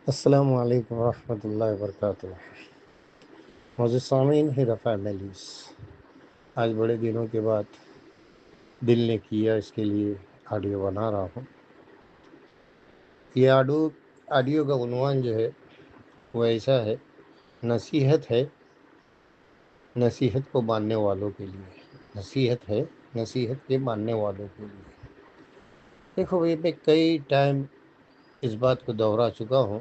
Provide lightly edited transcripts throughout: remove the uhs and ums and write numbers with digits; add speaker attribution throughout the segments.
Speaker 1: السلام علیکم ورحمۃ اللہ وبرکاتہ۔ معزز سامعین، ہیرا فیملیز، آج بڑے دنوں کے بعد دل نے کیا اس کے لیے آڈیو بنا رہا ہوں۔ یہ آڈیو کا عنوان جو ہے وہ ایسا ہے، نصیحت ہے نصیحت کو ماننے والوں کے لیے۔ نصیحت ہے نصیحت کے ماننے والوں کے لیے۔ دیکھو بھائی، میں کئی ٹائم اس بات کو دہرا چکا ہوں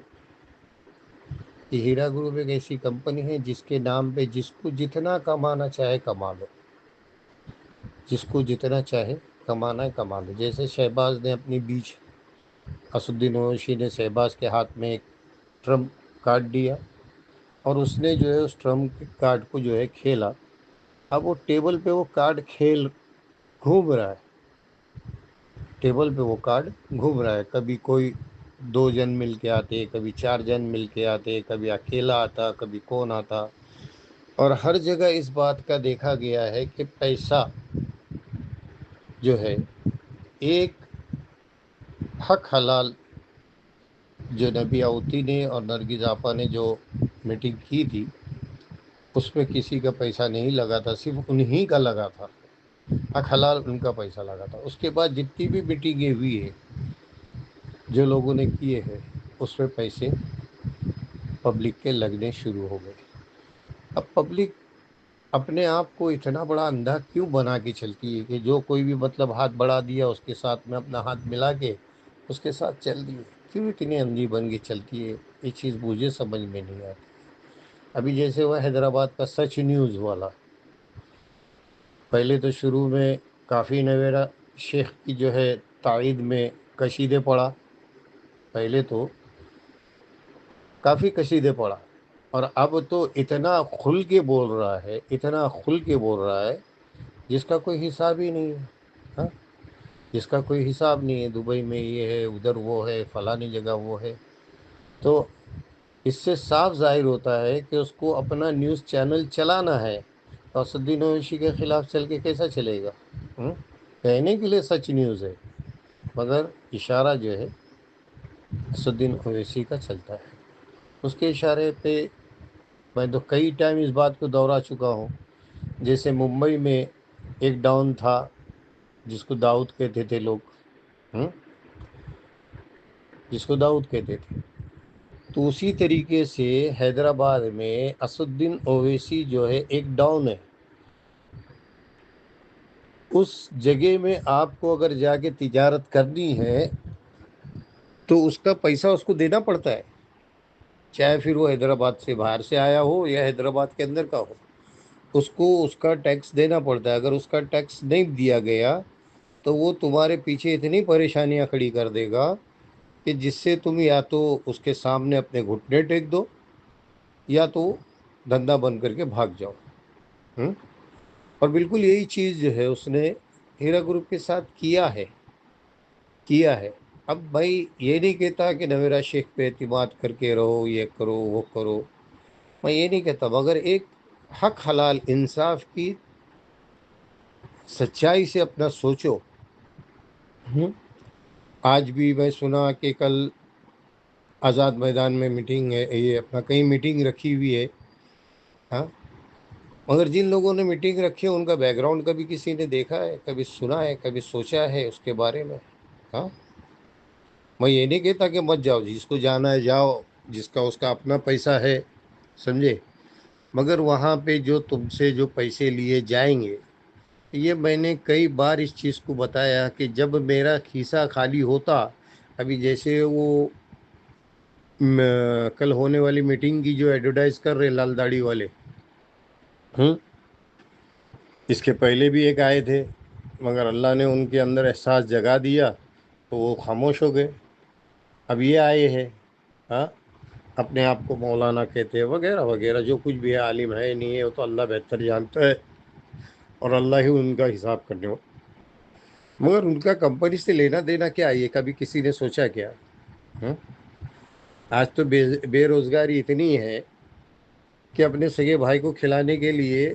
Speaker 1: کہ ہیرا گروپ ایک ایسی کمپنی ہے جس کے نام پہ جس کو جتنا کمانا چاہے کما لو، جس کو جتنا چاہے کمانا ہے کما لو۔ جیسے شہباز نے اپنی بیچ، اسدین اویسی نے شہباز کے ہاتھ میں ایک ٹرمپ کارڈ دیا اور اس نے جو ہے اس ٹرمپ کارڈ کو جو ہے کھیلا۔ اب وہ ٹیبل پہ وہ کارڈ کھیل گھوم رہا ہے، ٹیبل پہ وہ کارڈ گھوم رہا ہے۔ کبھی کوئی 2 جن مل کے آتے، کبھی 4 جن مل کے آتے، کبھی اکیلا آتا، کبھی کون آتا۔ اور ہر جگہ اس بات کا دیکھا گیا ہے کہ پیسہ جو ہے ایک حق حلال، جو نبی آوتی نے اور نرگس آپا نے جو میٹنگ کی تھی اس میں کسی کا پیسہ نہیں لگا تھا، صرف انہی کا لگا تھا، حق حلال ان کا پیسہ لگا تھا۔ اس کے بعد جتنی بھی میٹنگیں ہوئی ہے جو لوگوں نے کیے ہیں، اس میں پیسے پبلک کے لگنے شروع ہو گئے۔ اب پبلک اپنے آپ کو اتنا بڑا اندھا کیوں بنا کے چلتی ہے کہ جو کوئی بھی مطلب ہاتھ بڑھا دیا اس کے ساتھ میں اپنا ہاتھ ملا کے اس کے ساتھ چل دی ہے؟ کیوں اتنی اندھی بن کے چلتی ہے؟ یہ چیز مجھے سمجھ میں نہیں آتی۔ ابھی جیسے وہ حیدرآباد کا سچ نیوز والا، پہلے تو شروع میں کافی نویرا شیخ کی جو ہے تائید میں کشیدے پڑا، پہلے تو کافی کشیدے پڑا، اور اب تو اتنا کھل کے بول رہا ہے، اتنا کھل کے بول رہا ہے جس کا کوئی حساب ہی نہیں ہے۔ ہاں، جس کا کوئی حساب نہیں ہے۔ دبئی میں یہ ہے، ادھر وہ ہے، فلانی جگہ وہ ہے۔ تو اس سے صاف ظاہر ہوتا ہے کہ اس کو اپنا نیوز چینل چلانا ہے، اور اسدین اویسی کے خلاف چل کے کیسا چلے گا؟ کہنے کے لیے سچ نیوز ہے، مگر اشارہ جو ہے اسدین اویسی کا چلتا ہے۔ اس کے اشارے پہ میں تو کئی ٹائم اس بات کو دہرا چکا ہوں۔ جیسے ممبئی میں ایک ڈاؤن تھا جس کو داؤد کہتے تھے لوگ، جس کو داؤد کہتے تھے، تو اسی طریقے سے حیدرآباد میں اسدین اویسی جو ہے ایک ڈاؤن ہے۔ اس جگہ میں آپ کو اگر جا کے تجارت کرنی ہے تو اس کا پیسہ اس کو دینا پڑتا ہے، چاہے پھر وہ حیدرآباد سے باہر سے آیا ہو یا حیدرآباد کے اندر کا ہو، اس کو اس کا ٹیکس دینا پڑتا ہے۔ اگر اس کا ٹیکس نہیں دیا گیا تو وہ تمہارے پیچھے اتنی پریشانیاں کھڑی کر دے گا کہ جس سے تم یا تو اس کے سامنے اپنے گھٹنے ٹیک دو یا تو دھندا بند کر کے بھاگ جاؤ۔ اور بالکل یہی چیز جو ہے اس نے ہیرا گروپ کے ساتھ کیا ہے۔ اب بھائی یہ نہیں کہتا کہ نویرا شیخ پہ اعتماد کر کے رہو، یہ کرو وہ کرو، میں یہ نہیں کہتا، مگر ایک حق حلال انصاف کی سچائی سے اپنا سوچو۔ آج بھی میں سنا کہ کل آزاد میدان میں میٹنگ ہے، یہ اپنا کہیں میٹنگ رکھی ہوئی ہے، ہاں، مگر جن لوگوں نے میٹنگ رکھی ہے ان کا بیک گراؤنڈ کبھی کسی نے دیکھا ہے، کبھی سنا ہے، کبھی سوچا ہے اس کے بارے میں؟ ہاں، میں یہ نہیں کہتا کہ مت جاؤ، جس کو جانا ہے جاؤ، جس کا اس کا اپنا پیسہ ہے، سمجھے، مگر وہاں پہ جو تم سے جو پیسے لیے جائیں گے، یہ میں نے کئی بار اس چیز کو بتایا کہ جب میرا کھیسہ خالی ہوتا، ابھی جیسے وہ کل ہونے والی میٹنگ کی جو ایڈورٹائز کر رہے لال داڑھی والے، اس کے پہلے بھی ایک آئے تھے، مگر اللہ نے ان کے اندر احساس جگا دیا تو وہ خاموش ہو گئے۔ اب یہ آئے ہیں، ہاں، اپنے آپ کو مولانا کہتے ہیں وغیرہ وغیرہ، جو کچھ بھی ہے، عالم ہے نہیں ہے وہ تو اللہ بہتر جانتا ہے، اور اللہ ہی ان کا حساب کرنے ہو، مگر ان کا کمپنی سے لینا دینا کیا؟ یہ کبھی کسی نے سوچا کیا؟ آج تو بے روزگاری اتنی ہے کہ اپنے سگے بھائی کو کھلانے کے لیے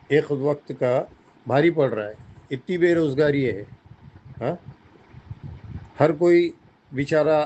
Speaker 1: ایک وقت کا بھاری پڑ رہا ہے، اتنی بے روزگاری ہے۔ ہاں، ہر کوئی بیچارہ